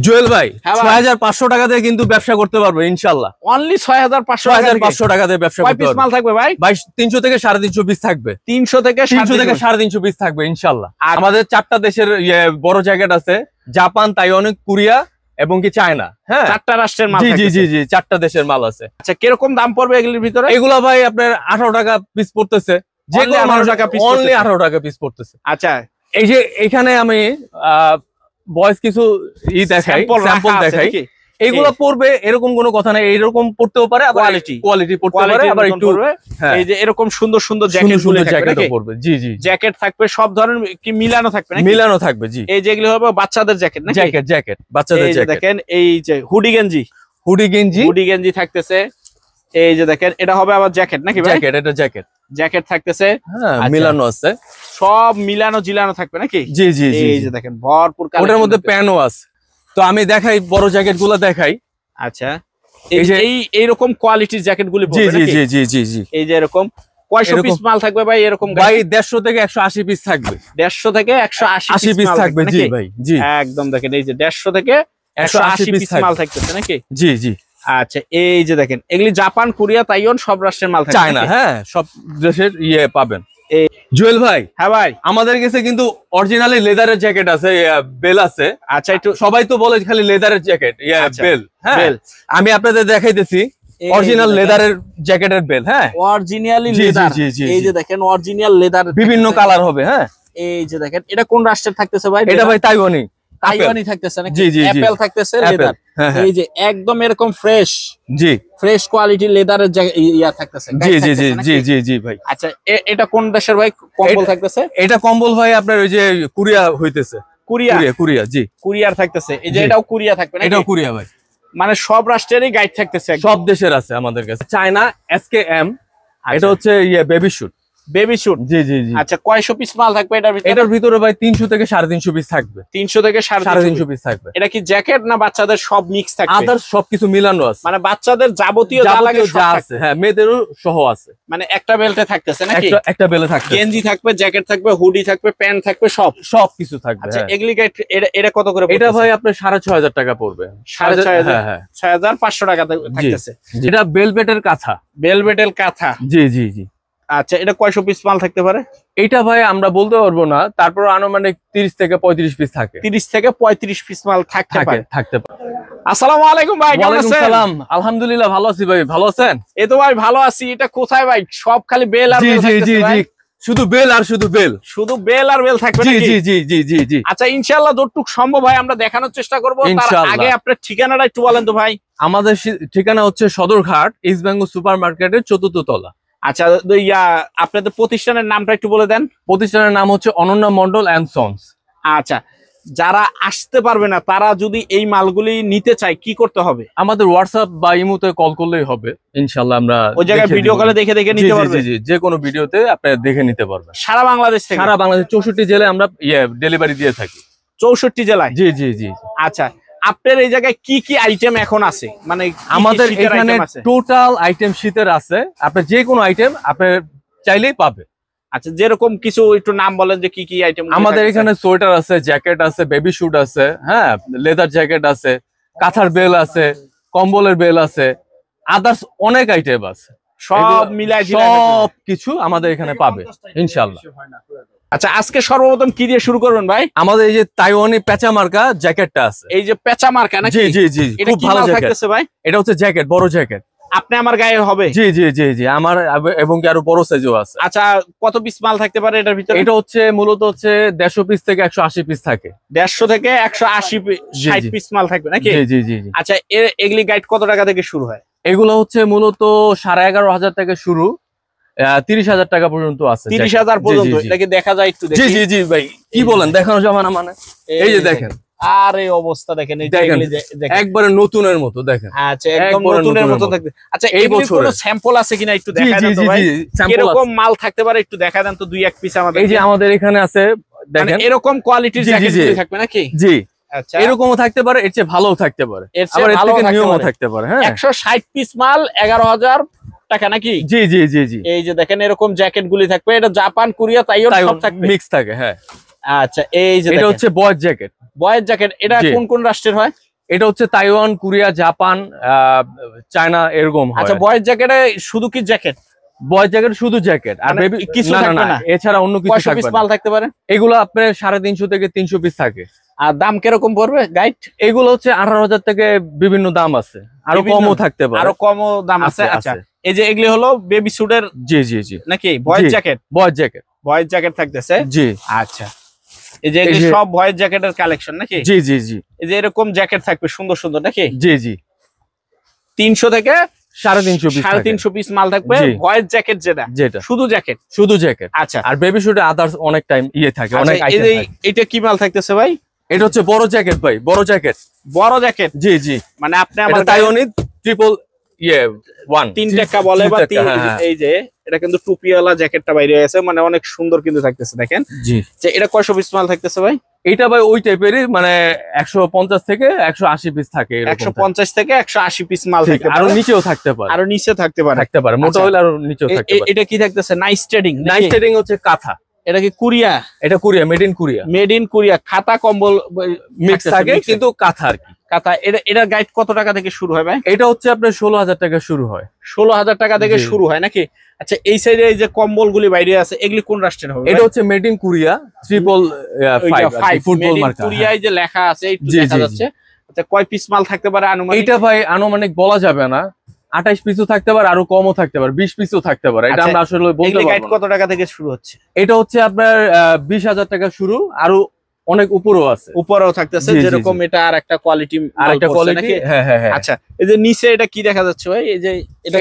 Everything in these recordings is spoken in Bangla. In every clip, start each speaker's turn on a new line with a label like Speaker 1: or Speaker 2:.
Speaker 1: জুয়েল ভাই ৬৫০০ টাকা দিয়ে কিন্তু ব্যবসা করতে পারবে ইনশাআল্লাহ।
Speaker 2: অনলি ৬৫০০
Speaker 1: টাকা দিয়ে ব্যবসা করতে পারবে।
Speaker 2: মাল থাকবে ভাই?
Speaker 1: ভাই ৩০০ থেকে ৩৫০ পিস থাকবে।
Speaker 2: ৩০০ থেকে
Speaker 1: ৩৫০ পিস থাকবে ইনশাআল্লাহ। আমাদের ৪টা দেশের বড় জ্যাকেট আছে, জাপান, তাইওয়ান, কোরিয়া এবং কি চায়না। হ্যাঁ,
Speaker 2: ৪টা রাষ্ট্রের মাল।
Speaker 1: জি ৪টা দেশের মাল আছে।
Speaker 2: আচ্ছা, কিরকম দাম পড়বে এগুলোর ভিতরে?
Speaker 1: এগুলা ভাই আপনার 18 টাকা পিস পড়তেছে। যে কোনো 18 টাকা পিস, অনলি 18 টাকা পিস পড়তেছে।
Speaker 2: আচ্ছা,
Speaker 1: এই যে এখানে আমি বয়স কিছু দেখাই, স্যাম্পল দেখাই। এগুলো পড়বে এরকম কোনো কথা নাই, এরকম পড়তেও পারে, আবার কোয়ালিটি পড়তে পারে, আবার একটু
Speaker 2: এই যে এরকম সুন্দর সুন্দর জ্যাকেট
Speaker 1: পড়বে। জি
Speaker 2: জ্যাকেট থাকবে সব ধরনের, কি মিলানো থাকবে নাকি?
Speaker 1: মিলানো থাকবে, জি।
Speaker 2: এই যেগুলো হবে বাচ্চাদের জ্যাকেট নাকি?
Speaker 1: জ্যাকেট বাচ্চাদের জ্যাকেট।
Speaker 2: দেখেন এই যে হুডি গেঞ্জি থাকতেছে। এই যে দেখেন এটা হবে আবার জ্যাকেট নাকি ভাই? এটা জ্যাকেট থাকতেছে। হ্যাঁ, মিলানো আছে, সব মিলানো থাকবে নাকি? জি এই যে দেখেন ভরপুর কালেকশন।
Speaker 1: ওটার মধ্যে প্যানও আছে। তো আমি দেখাই বড় জ্যাকেট গুলো দেখাই।
Speaker 2: আচ্ছা, এইরকম কোয়ালিটির জ্যাকেট গুলি
Speaker 1: জি
Speaker 2: এই যে এরকম কয়শো পিস মাল থাকবে ভাই? এরকম
Speaker 1: ভাই 150 থেকে 180 পিস থাকবে।
Speaker 2: 150 থেকে 180
Speaker 1: পিস থাকবে। জি ভাই, জি
Speaker 2: একদম। দেখেন এই যে 150 থেকে 180 পিস মাল থাকতেছে নাকি?
Speaker 1: জি।
Speaker 2: আচ্ছা, এই যে দেখেন এগুলি জাপান, কোরিয়া, তাইওয়ান সব রাষ্ট্রের মাল থাকবে।
Speaker 1: চায়না, হ্যাঁ, সব দেশের পাবেন। জুয়েল ভাই,
Speaker 2: হ্যাঁ ভাই,
Speaker 1: আমাদের কাছে কিন্তু অরিজিনালি লেদারের জ্যাকেট আছে, বেল আছে।
Speaker 2: আচ্ছা, একটু
Speaker 1: সবাই তো বলে খালি লেদারের জ্যাকেট, বেল। হ্যাঁ, আমি আপনাদের দেখাইতেছি অরিজিনাল লেদারের জ্যাকেটের বেল। হ্যাঁ,
Speaker 2: অরিজিনালি লেদার। এই যে দেখেন অরিজিনাল লেদার,
Speaker 1: বিভিন্ন কালার হবে। হ্যাঁ,
Speaker 2: এই যে দেখেন এটা কোন রাষ্ট্রের থাকতেছে ভাই?
Speaker 1: এটা ভাই তাইওয়ানি
Speaker 2: থাকতেছে নাকি? অ্যাপেল থাকতেছে, লেদার। এই যে একদম এরকম ফ্রেশ কোয়ালিটি লেদারের থাকতেছে।
Speaker 1: জি ভাই।
Speaker 2: আচ্ছা, এটা কোন দেশের ভাই কম্বল থাকতেছে?
Speaker 1: এটা কম্বল ভাই আপনার ওই যে কোরিয়া হইতেছে। কোরিয়া জি,
Speaker 2: কোরিয়ার থাকতেছে। এই যে এটাও কোরিয়া থাকবে নাকি?
Speaker 1: এটাও কোরিয়া ভাই।
Speaker 2: মানে সব রাষ্ট্রেরই গাইড থাকতেছে,
Speaker 1: সব দেশের আছে আমাদের কাছে। চায়না SKM, এটা হচ্ছে বেবি শুট। জি।
Speaker 2: আচ্ছা, কয়শো পিস মাল থাকবে
Speaker 1: এটার ভিতরে ভাই? 300 থেকে 350 পিস থাকবে।
Speaker 2: 300 থেকে 350
Speaker 1: পিস থাকবে।
Speaker 2: এটা কি জ্যাকেট না বাচ্চাদের সব মিক্স থাকবে?
Speaker 1: আদার সবকিছু মিলানো আছে,
Speaker 2: মানে বাচ্চাদের যাবতীয় যা লাগে
Speaker 1: যা আছে। হ্যাঁ, মেয়েদেরও সহ আছে।
Speaker 2: মানে একটা বেল্টে থাকতেছে নাকি?
Speaker 1: একটা বেল্টে থাকবে,
Speaker 2: গেঞ্জি থাকবে, জ্যাকেট থাকবে, হুডি থাকবে, প্যান্ট থাকবে, সব কিছু থাকবে। আচ্ছা, এগুলি এটা কত করে?
Speaker 1: এটা ভাই আপনার 6500 টাকা পড়বে।
Speaker 2: 6500 টাকা থাকতেছে।
Speaker 1: এটা বেলভেটের কাঁথা। জি।
Speaker 2: আচ্ছা, এটা কয়শো পিস মাল থাকতে পারে?
Speaker 1: এইটা ভাই আমরা বলতে পারবো না, তারপর আনুমানিক 30 থেকে 35 পিস থাকে।
Speaker 2: 30 থেকে 35 পিস মাল থাকতে পারে।
Speaker 1: আসসালামু আলাইকুম ভাই, কেমন আছেন? সালাম, আলহামদুলিল্লাহ ভালো আছি ভাই, ভালো আছেন?
Speaker 2: এই তো ভাই ভালো আছি। এটা কোথায় ভাই? সব খালি বেল আর বেল থাকতেছে ভাই।
Speaker 1: শুধু বেল আর বেল থাকবে নাকি? জি।
Speaker 2: আচ্ছা, ইনশাআল্লাহ যতটুকু সম্ভব ভাই আমরা দেখানোর চেষ্টা করব। তার আগে আপনার ঠিকানাটা একটু বলেন তো ভাই।
Speaker 1: আমাদের ঠিকানা হচ্ছে সদরঘাট ইস্ট বেঙ্গল সুপার মার্কেটের 4th তলা।
Speaker 2: আচ্ছা, আপনাদের প্রতিষ্ঠানের নামটা একটু বলে দেন।
Speaker 1: প্রতিষ্ঠানের নাম হচ্ছে অনন্যা মন্ডল এন্ড সন্স।
Speaker 2: আচ্ছা, যারা আসতে পারবে না তারা যদি এই মালগুলি নিতে চায় কি করতে হবে?
Speaker 1: আমাদের হোয়াটসঅ্যাপ বা ইমোতে কল করলেই হবে, ইনশাআল্লাহ আমরা
Speaker 2: ওই জায়গায় ভিডিও কলে দেখে নিতে পারবে।
Speaker 1: জি, যে কোনো ভিডিওতে আপনি দেখে নিতে পারবেন।
Speaker 2: সারা বাংলাদেশ থেকে?
Speaker 1: সারা বাংলাদেশ 64 জেলায় আমরা ডেলিভারি দিয়ে থাকি।
Speaker 2: 64 জেলায়?
Speaker 1: জি।
Speaker 2: আচ্ছা, আপনার এই জায়গায় কি কি আইটেম এখন আছে? মানে
Speaker 1: আমাদের এখানে টোটাল আইটেম শীতের আছে, আপনি যে কোনো আইটেম আপনি চাইলেই পাবে।
Speaker 2: আচ্ছা, যেরকম কিছু একটু নাম বলেন যে কি কি আইটেম?
Speaker 1: আমাদের এখানে সোয়েটার আছে, জ্যাকেট আছে, বেবি শুট আছে, হ্যাঁ, লেদার জ্যাকেট আছে, কাঁথার বেল আছে, কম্বলের বেল আছে, আদার্স অনেক আইটেম আছে।
Speaker 2: সব মিলাই
Speaker 1: সব কিছু আমাদের এখানে পাবে ইনশাআল্লাহ।
Speaker 2: আচ্ছা, আজকে সর্বপ্রথম কি দিয়ে শুরু করবেন ভাই?
Speaker 1: আমাদের এই যে তাইওয়ানি পেঁচা মার্কা জ্যাকেটটা আছে।
Speaker 2: এই যে পেঁচা মার্কা নাকি?
Speaker 1: জি। খুব ভালো জ্যাকেট ভাই। এটা হচ্ছে জ্যাকেট, বড় জ্যাকেট।
Speaker 2: আপনি আমার গায়ে হবে?
Speaker 1: জি আমার, এবং আরো বড় সাইজও আছে।
Speaker 2: আচ্ছা, কত পিস মাল থাকতে পারে এটার ভিতরে?
Speaker 1: এটা হচ্ছে মূলত 150 পিস থেকে 180 পিস থাকে।
Speaker 2: 150 থেকে 180 60 পিস মাল থাকবে নাকি?
Speaker 1: জি।
Speaker 2: আচ্ছা, এগুলি গাইড কত টাকা থেকে শুরু হয়?
Speaker 1: এগুলো হচ্ছে মূলত 11,500 থেকে শুরু, 30,000 টাকা পর্যন্ত আছে।
Speaker 2: 30,000 পর্যন্ত? এটাকে দেখা যায় একটু দেখি।
Speaker 1: জি ভাই, কি বলেন, দেখানো যাবে না? মানে এই যে দেখেন,
Speaker 2: আর এই অবস্থা দেখেন,
Speaker 1: একবারে নতুনের মতো দেখেন।
Speaker 2: আচ্ছা, একদম নতুনের মতো থাকবে। আচ্ছা, এই কোনো স্যাম্পল আছে কিনা একটু দেখায় দেন তো ভাই। এরকম মাল থাকতে পারে একটু দেখায় দেন তো, 2-1 পিস আমাদের।
Speaker 1: এই যে আমাদের এখানে আছে দেখেন,
Speaker 2: এরকম কোয়ালিটির জ্যাকেট থাকবে নাকি?
Speaker 1: জি। আচ্ছা, এরকমও থাকতে পারে, এর চেয়ে ভালোও থাকতে পারে, আবার এর থেকে নিয়মও থাকতে পারে। হ্যাঁ,
Speaker 2: 160 পিস মাল 11,000 টাকা নাকি?
Speaker 1: জি।
Speaker 2: এই যে দেখেন এরকম জ্যাকেট গুলি থাকবে। এটা জাপান, কোরিয়া, তাইওয়ান সব থাকবে,
Speaker 1: মিক্স থাকে। হ্যাঁ,
Speaker 2: আচ্ছা, এই যে
Speaker 1: এটা হচ্ছে বয়েজ জ্যাকেট।
Speaker 2: এটা কোন কোন রাষ্ট্রের হয়?
Speaker 1: এটা হচ্ছে তাইওয়ান, কোরিয়া, জাপান, চায়না এরকম হয়।
Speaker 2: আচ্ছা বয়েজ জ্যাকেটে শুধু কি জ্যাকেট?
Speaker 1: বয়েজ জ্যাকেট শুধু জ্যাকেট আর বেবি
Speaker 2: কিছু থাকবে না,
Speaker 1: এছাড়া অন্য কিছু থাকবে না।
Speaker 2: মাল থাকতে পারে
Speaker 1: এগুলো আপনার 350 থেকে 300 পিস থাকে।
Speaker 2: আর দাম কিরকম পড়বে গাইড?
Speaker 1: এগুলো হচ্ছে 18,000 থেকে বিভিন্ন দাম আছে, আরো কমও থাকতে পারে,
Speaker 2: আরো কমও দাম আছে। আচ্ছা এই যে এগুলি হলো বেবি স্যুটের
Speaker 1: জি জি জি
Speaker 2: নাকি boys jacket?
Speaker 1: Boys jacket,
Speaker 2: boys jacket থাকতেছে
Speaker 1: জি।
Speaker 2: আচ্ছা এই যে এগুলি সব বয়েজ জ্যাকেটের কালেকশন নাকি?
Speaker 1: জি জি জি।
Speaker 2: এই যে এরকম জ্যাকেট থাকবে সুন্দর সুন্দর নাকি?
Speaker 1: জি জি।
Speaker 2: 300 থেকে
Speaker 1: 350
Speaker 2: পিস মাল থাকবে বয়েজ জ্যাকেট, যেটা শুধু জ্যাকেট,
Speaker 1: শুধু জ্যাকেট।
Speaker 2: আচ্ছা
Speaker 1: আর বেবি শুটে আদার্স অনেক টাইম থাকে, অনেক আইটেম থাকে।
Speaker 2: এটা কি মাল থাকতেছে ভাই?
Speaker 1: এটা হচ্ছে বড় জ্যাকেট ভাই, বড় জ্যাকেট।
Speaker 2: বড় জ্যাকেট,
Speaker 1: জি জি।
Speaker 2: মানে আপনি আমার
Speaker 1: তাইওয়ানি ট্রিপল 1
Speaker 2: 3 টাকা বলে বা এই যে এটা কিন্তু টুপিওয়ালা জ্যাকেটটা বাইরে আছে, মানে অনেক সুন্দর কিন্তু থাকতেছে দেখেন।
Speaker 1: জি।
Speaker 2: যে এটা কয়শো পিস মাল থাকতেছে ভাই?
Speaker 1: এটা ভাই ওই টাইপেরই, মানে 150 থেকে 180 পিস থাকে,
Speaker 2: 150 থেকে 180 পিস মাল থাকে।
Speaker 1: আরো নিচেও থাকতে পারে,
Speaker 2: আরো নিচে থাকতে পারে,
Speaker 1: মোটা হলে আরো নিচেও থাকতে পারে।
Speaker 2: এটা কি থাকতেছে? Nice trading.
Speaker 1: নাইস ট্রেডিং হচ্ছে কাঁথা।
Speaker 2: এটা কি কোরিয়া?
Speaker 1: এটা Korea, made in Korea.
Speaker 2: Made in Korea, খাতা কম্বল
Speaker 1: মিক্স থাকে কিন্তু কাঁথা আর কি।
Speaker 2: কাঁথা। এটার গাইড কত টাকা থেকে শুরু হয় ভাই?
Speaker 1: এটা হচ্ছে আপনার 16,000 টাকা শুরু হয়।
Speaker 2: 16,000 টাকা থেকে শুরু হয় নাকি? আচ্ছা এই সাইডে এই যে কম্বল গুলি বাইরে আছে, এগুলি কোন রাষ্ট্রের হবে?
Speaker 1: এটা হচ্ছে মেড ইন কোরিয়া 555 ফুটবল মার্কা।
Speaker 2: কোরিয়ায় যে লেখা আছে একটু দেখা যাচ্ছে। আচ্ছা কয় পিস মাল থাকতে পারে আনুমানিক?
Speaker 1: এটা ভাই আনুমানিক বলা যাবে না, 28 পিসও থাকতে পারে, আরো কমও থাকতে পারে, 20 পিসও থাকতে পারে। এটা আমরা আসলে বলতে পারবো না।
Speaker 2: কত টাকা থেকে শুরু হচ্ছে?
Speaker 1: এটা হচ্ছে আপনার 20,000 টাকা শুরু, আরো অনেক উপরেও আছে,
Speaker 2: উপরেও থাকতেছে যেরকম এটা আর একটা কোয়ালিটি,
Speaker 1: হ্যাঁ হ্যাঁ হ্যাঁ।
Speaker 2: আচ্ছা এই যে নিচে এটা কি দেখা যাচ্ছে ভাই? এই যে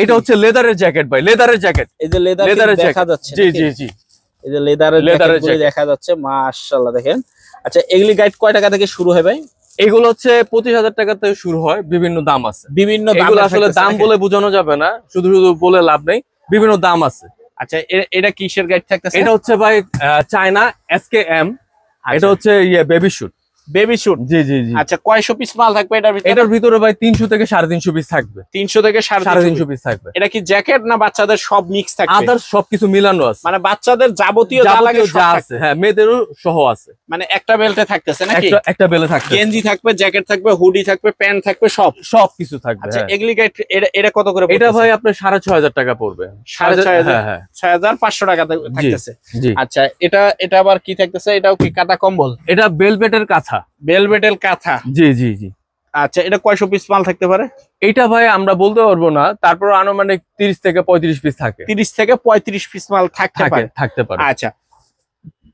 Speaker 1: এটা হচ্ছে লেদারের জ্যাকেট ভাই, লেদারের জ্যাকেট।
Speaker 2: এই যে লেদারের দেখা যাচ্ছে,
Speaker 1: জি জি জি।
Speaker 2: এই যে লেদারের জ্যাকেট দেখা যাচ্ছে, মাশাআল্লাহ দেখেন। আচ্ছা এগুলি গাইড কয় টাকা থেকে শুরু হয় ভাই?
Speaker 1: এগুলো হচ্ছে 25,000 টাকা থেকে শুরু হয়, বিভিন্ন দাম আছে।
Speaker 2: বিভিন্ন দাম
Speaker 1: আসলে দাম বলে বোঝানো যাবে না, শুধু শুধু বলে লাভ নেই, বিভিন্ন দাম আছে।
Speaker 2: আচ্ছা এটা কিসের গাইড থাকতেছে?
Speaker 1: এটা হচ্ছে ভাই চায়না SKM। এটা হচ্ছে বেবি শুট।
Speaker 2: বেবি শুট,
Speaker 1: জি জি জি।
Speaker 2: আচ্ছা কয়শো পিস মাল থাকবে এটার ভিতরে?
Speaker 1: এটার ভিতরে ভাই 300 থেকে 350 পিস থাকবে।
Speaker 2: 300 থেকে 350
Speaker 1: পিস থাকবে।
Speaker 2: এটা কি জ্যাকেট না বাচ্চাদের সব মিক্স থাকবে?
Speaker 1: আদার্স সবকিছু মিলানো আছে,
Speaker 2: মানে বাচ্চাদের যাবতীয় যা লাগে
Speaker 1: যা আছে, হ্যাঁ মেয়েদেরও সহ আছে।
Speaker 2: মানে একটা বেল্টে থাকতেছে নাকি?
Speaker 1: একটা বেলে থাকবে,
Speaker 2: গেঞ্জি থাকবে, জ্যাকেট থাকবে, হুডি থাকবে, প্যান্ট থাকবে, সব কিছু
Speaker 1: থাকবে।
Speaker 2: আচ্ছা এগুলি গাইড এটা কত করে?
Speaker 1: এটা ভাই আপনার 6,500 টাকা পড়বে।
Speaker 2: 6,500, হ্যাঁ 6,500 টাকা থাকতেছে। আচ্ছা এটা আবার কি থাকতেছে? এটাও কি কাঁথা কম্বল?
Speaker 1: এটা বেলভেটের কাঁথা,
Speaker 2: বেলভেটের কাঁথা।
Speaker 1: জি জি জি।
Speaker 2: আচ্ছা এটা কয়শো পিস মাল থাকতে পারে?
Speaker 1: এটা ভাই আমরা বলতে পারবো না, তারপর আনুমানিক 30 থেকে 35 পিস থাকে।
Speaker 2: 30 থেকে 35 পিস মাল থাকতে পারে। আচ্ছা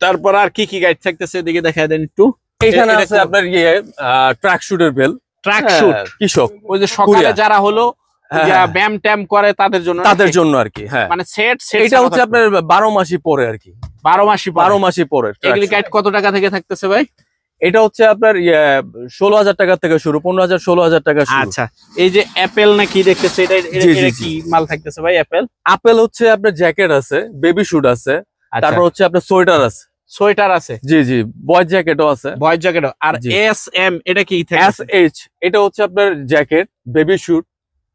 Speaker 2: তারপর আর কি কি গাইড থাকতেছে এদিকে দেখায় দেন একটু।
Speaker 1: এখানে আছে আপনার ট্র্যাক শুটের বেল।
Speaker 2: ট্র্যাক শুট কৃষক, ওই যে সকালে যারা হলো ব্যায়াম ট্যাম করে তাদের জন্য
Speaker 1: আর কি। হ্যাঁ
Speaker 2: মানে সেট
Speaker 1: এটা হচ্ছে আপনার 12 মাসই পরে আর কি,
Speaker 2: 12 মাসই
Speaker 1: পরে।
Speaker 2: এগুলি গাইড কত টাকা থেকে থাকতেছে ভাই?
Speaker 1: এটা হচ্ছে আপনার 16,000 টাকা থেকে শুরু, 15,000 16,000 টাকা শুরু।
Speaker 2: আচ্ছা এই যে অ্যাপেল না কি দেখতেছে, এটা কি মাল থাকতেছে ভাই?
Speaker 1: অ্যাপেল হচ্ছে আপনার জ্যাকেট আছে, বেবি শুট আছে, তারপর হচ্ছে আপনার সোয়েটার আছে, জি জি, বয়েজ জ্যাকেটও আছে,
Speaker 2: আর SM এটা কি?
Speaker 1: SH এটা হচ্ছে আপনার জ্যাকেট, বেবি শুট,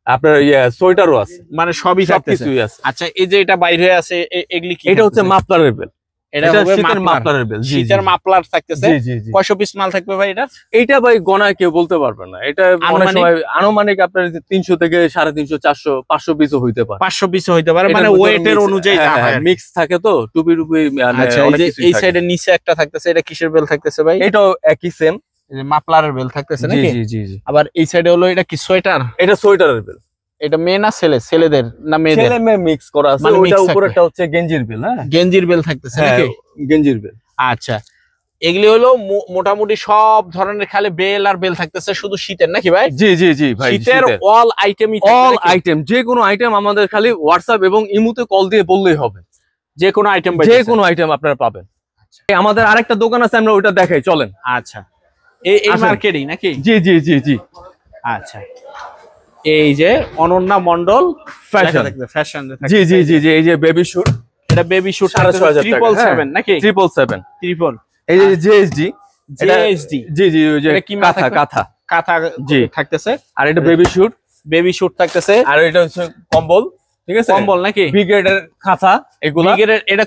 Speaker 1: আপনার সোয়েটারও আছে,
Speaker 2: মানে সবকিছুই আছে। আচ্ছা এই যে এটা বাইরে আছে এগুলি কি?
Speaker 1: এটা হচ্ছে মাফলারের বেল।
Speaker 2: এটা শীতের মাফলারের বেল, শীতের মাফলার থাকতেছে। কয়শো পিস মাল থাকবে ভাই এটা?
Speaker 1: এইটা ভাই গণায় কেউ বলতে পারবে না, এটা আনুমানিক আপনার 300 থেকে 350 400 500 পিসও হইতে পারে।
Speaker 2: 500 পিসও হইতে পারে, মানে ওয়েটের অনুযায়ী
Speaker 1: মিক্স থাকে তো, টুপি
Speaker 2: এই সাইডের নিচে একটা থাকতেছে, এটা কিসের বেল থাকতেছে ভাই?
Speaker 1: এটাও একই সেম,
Speaker 2: মাফলারের বেল থাকতেছে নাকি?
Speaker 1: জি জি জি।
Speaker 2: আবার এই সাইডে হলো এটা কি সোয়েটার?
Speaker 1: এটা সোয়েটারের বেল।
Speaker 2: এটা মেয়ে না ছেলেদের না মেয়েদের?
Speaker 1: ছেলে মেয়ে মিক্স করা আছে। ওটা উপরেরটা হচ্ছে গেঞ্জির বেল। হ্যাঁ
Speaker 2: গেঞ্জির বেল থাকতেছে নাকি?
Speaker 1: গেঞ্জির বেল।
Speaker 2: আচ্ছা এগুলি হলো মোটামুটি সব ধরনের খালি বেল আর বেল থাকতেছে, শুধু শীতের নাকি ভাই?
Speaker 1: জি জি জি ভাই,
Speaker 2: শীতের অল আইটেম,
Speaker 1: যে কোনো আইটেম আমাদের খালি হোয়াটসঅ্যাপ এবং ইমোতে কল দিয়ে বললেই হবে,
Speaker 2: যে কোনো আইটেম
Speaker 1: আপনারা পাবেন। আমাদের আরেকটা দোকান আছে, আমরা ওটা দেখাই, চলেন।
Speaker 2: আচ্ছা এই মার্কেটই নাকি?
Speaker 1: জি জি জি জি।
Speaker 2: আচ্ছা এই যে অনন্যা মন্ডল ফ্যাশন,
Speaker 1: জি জি জি জি। এই যে বেবি শুট,
Speaker 2: এটা বেবি শুট 777 নাকি?
Speaker 1: 777। এই যে JSD, জি জি, ওই যে কাঁথা জি থাকতেছে। আর এটা বেবি শুট থাকতেছে। আর এটা হচ্ছে কম্বল, ঠিক আছে, কম্বল নাকি? ব্রিগেডের কাঁথা, এগুলা ব্রিগেডের। এটা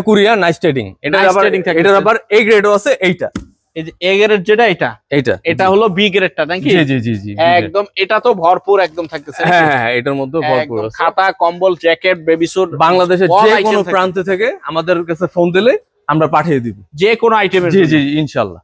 Speaker 1: কোরিয়ান নাইস ট্রেডিং। এটা আবার A গ্রেডও আছে, এইটা
Speaker 2: এই যে এ গ্রেড যেটা এটা হলো বি গ্রেডটা নাকি?
Speaker 1: জি
Speaker 2: একদম এটা তো ভরপুর একদম থাকতেছে।
Speaker 1: হ্যাঁ এটার মধ্যে ভরপুর আছে।
Speaker 2: খাতা, কম্বল, জ্যাকেট, বেবি স্যুট
Speaker 1: বাংলাদেশের যে কোনো প্রান্ত থেকে আমাদের কাছে ফোন দিলে আমরা পাঠিয়ে দিব
Speaker 2: যে কোনো আইটেমের।
Speaker 1: জি ইনশাআল্লাহ।